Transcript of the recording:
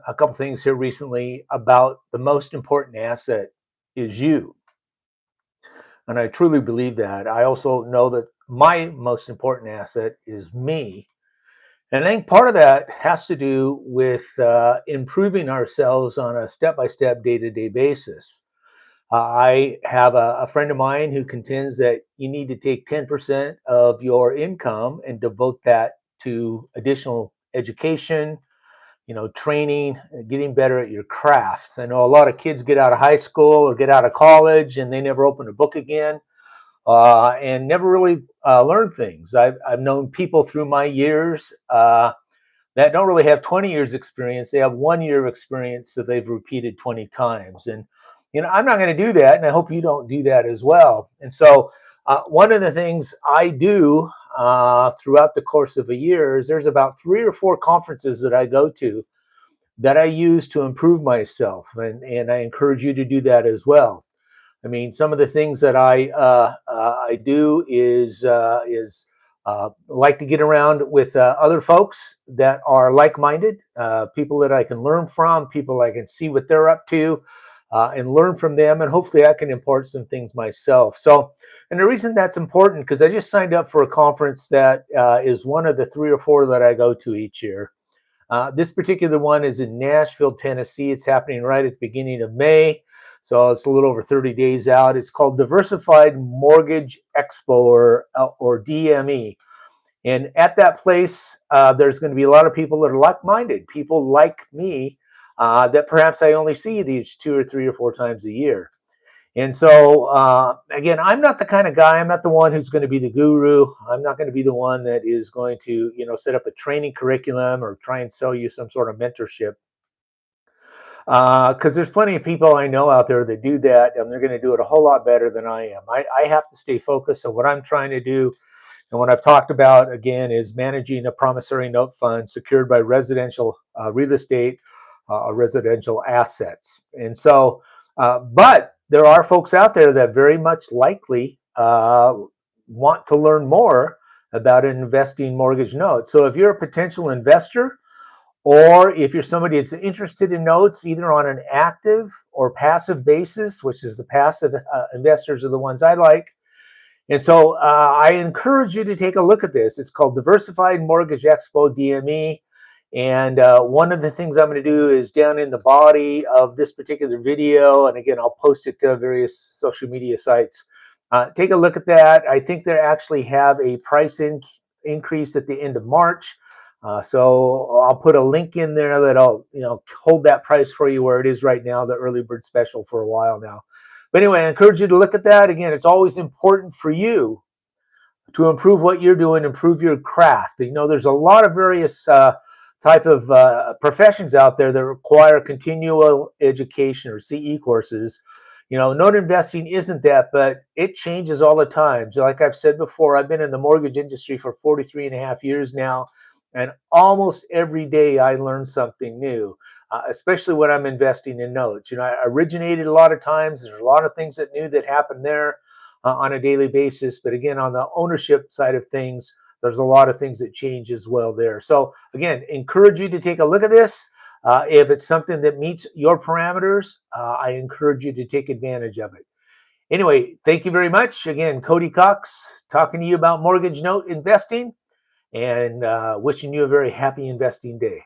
a couple things here recently about the most important asset is you. And I truly believe that. I also know that my most important asset is me. And I think part of that has to do with improving ourselves on a step by step, day to day basis. I have a friend of mine who contends that you need to take 10% of your income and devote that to additional education, training, getting better at your craft. I know a lot of kids get out of high school or get out of college and they never open a book again and never really learn things. I've known people through my years that don't really have 20 years experience. They have 1 year of experience that they've repeated 20 times. And, I'm not going to do that. And I hope you don't do that as well. And so one of the things I do throughout the course of a year is there's about 3 or 4 conferences that I go to that I use to improve myself. And I encourage you to do that as well. I mean, some of the things that I do is like to get around with other folks that are like-minded, people that I can learn from, people I can see what they're up to, and learn from them, and hopefully I can impart some things myself. So, and the reason that's important because I just signed up for a conference that is one of the 3 or 4 that I go to each year. This particular one is in Nashville, Tennessee. It's happening right at the beginning of May. So it's a little over 30 days out. It's called Diversified Mortgage Expo or DME. And at that place, there's going to be a lot of people that are like-minded, people like me, that perhaps I only see these 2 or 3 or 4 times a year. And so, again, I'm not the kind of guy, I'm not the one who's going to be the guru. I'm not going to be the one that is going to, set up a training curriculum or try and sell you some sort of mentorship. Because there's plenty of people I know out there that do that, and they're going to do it a whole lot better than I am. I have to stay focused on what I'm trying to do. And what I've talked about, again, is managing a promissory note fund secured by residential real estate, residential assets. And so, but there are folks out there that very much likely want to learn more about investing mortgage notes. So if you're a potential investor, or if you're somebody that's interested in notes, either on an active or passive basis, which is the passive investors are the ones I like. And so I encourage you to take a look at this. It's called Diversified Mortgage Expo DME. And one of the things I'm going to do is down in the body of this particular video, and again, I'll post it to various social media sites. Take a look at that. I think they actually have a price increase at the end of March. So I'll put a link in there that'll hold that price for you where it is right now, the early bird special for a while now. But anyway, I encourage you to look at that. Again, it's always important for you to improve what you're doing, improve your craft. There's a lot of various type of professions out there that require continual education or CE courses. Note investing isn't that, but it changes all the time. So like I've said before, I've been in the mortgage industry for 43 and a half years now. And almost every day I learn something new, especially when I'm investing in notes. I originated a lot of times. There's a lot of things that happen there on a daily basis. But again, on the ownership side of things, there's a lot of things that change as well there. So again, encourage you to take a look at this. If it's something that meets your parameters, I encourage you to take advantage of it. Anyway, thank you very much. Again, Cody Cox talking to you about mortgage note investing, and wishing you a very happy investing day.